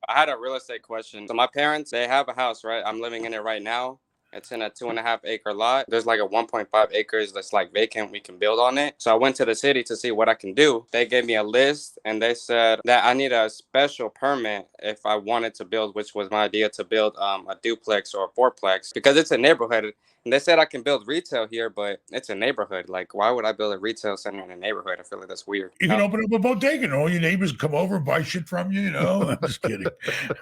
I had a real estate question. So my parents, they have a house, right? I'm living in it right now. It's in a 2.5 acre lot. There's like a 1.5 acres that's like vacant. We can build on it. So I went to the city to see what I can do. They gave me a list and they said that I need a special permit if I wanted to build, which was my idea to build a duplex or a fourplex because it's a neighborhood. And they said I can build retail here, but it's a neighborhood. Like, why would I build a retail center in a neighborhood? I feel like that's weird. You can open up a bodega and all your neighbors come over and buy shit from you, I'm just kidding.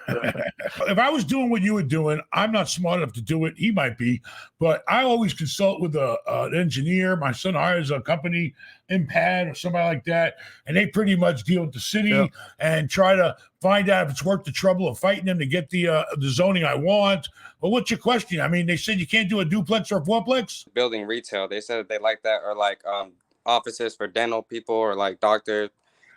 If I was doing what you were doing, I'm not smart enough to do it. He might be, but I always consult with an engineer. My son hires a company, Impad or somebody like that, and they pretty much deal with the city and try to find out if it's worth the trouble of fighting them to get the zoning I want. But what's your question? I mean, they said you can't do a duplex or a fourplex? Building retail. They said they like that, or like offices for dental people or like doctors,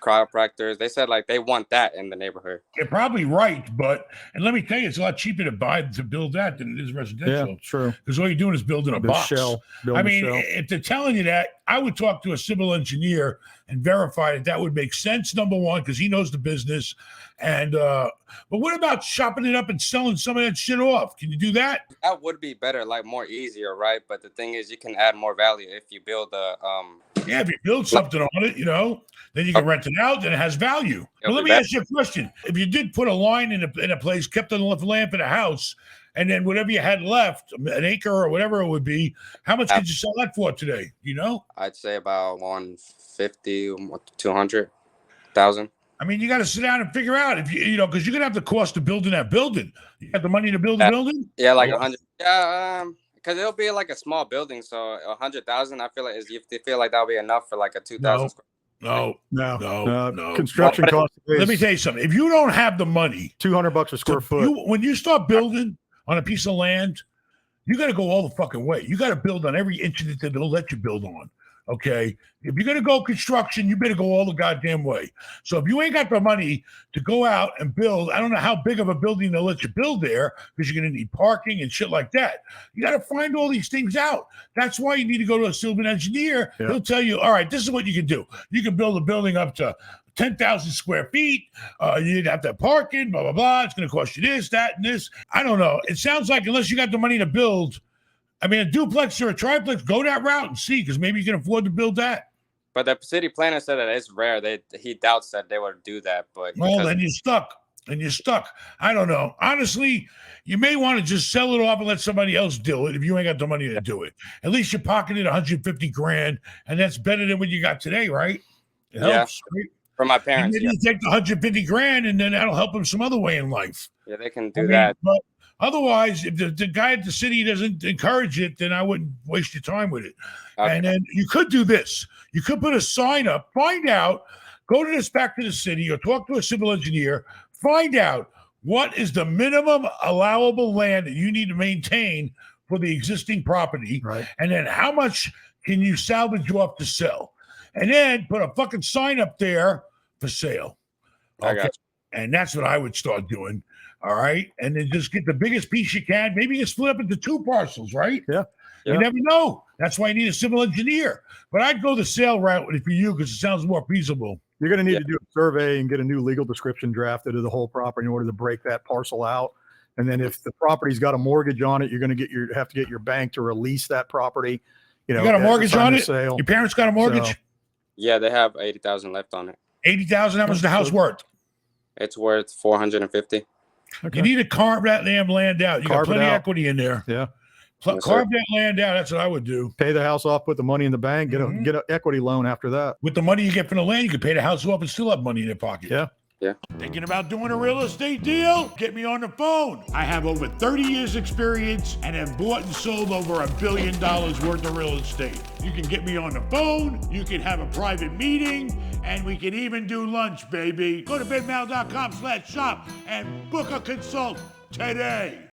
chiropractors. They said like they want that in the neighborhood. You're probably right, and let me tell you, it's a lot cheaper to build that than it is residential. Yeah, true. Because all you're doing is building a box. Shell. If they're telling you that, I would talk to a civil engineer and verify that would make sense. Number one, because he knows the business. And but what about chopping it up and selling some of that shit off? Can you do that? That would be better, like more easier, right? But the thing is, you can add more value if you build a if you build something on it, then you can rent it out, then it has value. But let me ask you a question. If you did put a line in a place, kept a lamp in a house, and then whatever you had left, an acre or whatever it would be, how much could you sell that for today? I'd say about 150, 200,000. I mean, you got to sit down and figure out if because you're gonna have the cost of building that building. You got the money to build the building? Yeah, like 100. Yeah, because it'll be like a small building, so 100,000. I feel like you feel like that'll be enough for like a 2,000. No. Construction costs. Let me tell you something. If you don't have the money, $200 a square foot. When you start building on a piece of land, you got to go all the fucking way. You got to build on every inch that they'll let you build on. Okay, if you're gonna go construction, you better go all the goddamn way. So if you ain't got the money to go out and build, I don't know how big of a building they'll let you build there because you're gonna need parking and shit like that. You got to find all these things out. That's why you need to go to a civil engineer. Yeah. He'll tell you, all right, this is what you can do. You can build a building up to 10,000 square feet. You'd have to have parking, blah, blah, blah. It's going to cost you this, that, and this. I don't know. It sounds like unless you got the money to build, I mean, a duplex or a triplex, go that route and see, because maybe you can afford to build that. But the city planner said that it's rare. He doubts that they would do that. But then you're stuck. I don't know. Honestly, you may want to just sell it off and let somebody else do it if you ain't got the money to do it. At least you're pocketing $150,000, and that's better than what you got today, right? It helps, right? For my parents, and then you take the $150,000, and then that'll help them some other way in life. Yeah, they can do that. But otherwise, if the guy at the city doesn't encourage it, then I wouldn't waste your time with it. Okay. And then you could do this. You could put a sign up, find out, go back to the city or talk to a civil engineer, find out what is the minimum allowable land that you need to maintain for the existing property. Right. And then how much can you salvage off to sell? And then put a fucking sign up there for sale. Okay. And that's what I would start doing. All right. And then just get the biggest piece you can. Maybe you split up into 2 parcels, right? Yeah. You never know. That's why you need a civil engineer. But I'd go the sale route for you because it sounds more feasible. You're going to need to do a survey and get a new legal description drafted of the whole property in order to break that parcel out. And then if the property's got a mortgage on it, you're going to have to get your bank to release that property. You got a mortgage on it? Sale. Your parents got a mortgage? So, yeah, they have 80,000 left on it. 80,000. How much is the house worth? It's worth 450. Okay. You need to carve that damn land out. You got plenty of equity in there. Yeah. Carve that land out. That's what I would do. Pay the house off, put the money in the bank, get an equity loan after that. With the money you get from the land, you can pay the house off and still have money in your pocket. Yeah. Yeah. Thinking about doing a real estate deal? Get me on the phone. I have over 30 years experience and have bought and sold over $1 billion worth of real estate. You can get me on the phone. You can have a private meeting, and we can even do lunch, baby. Go to benmal.com/shop and book a consult today.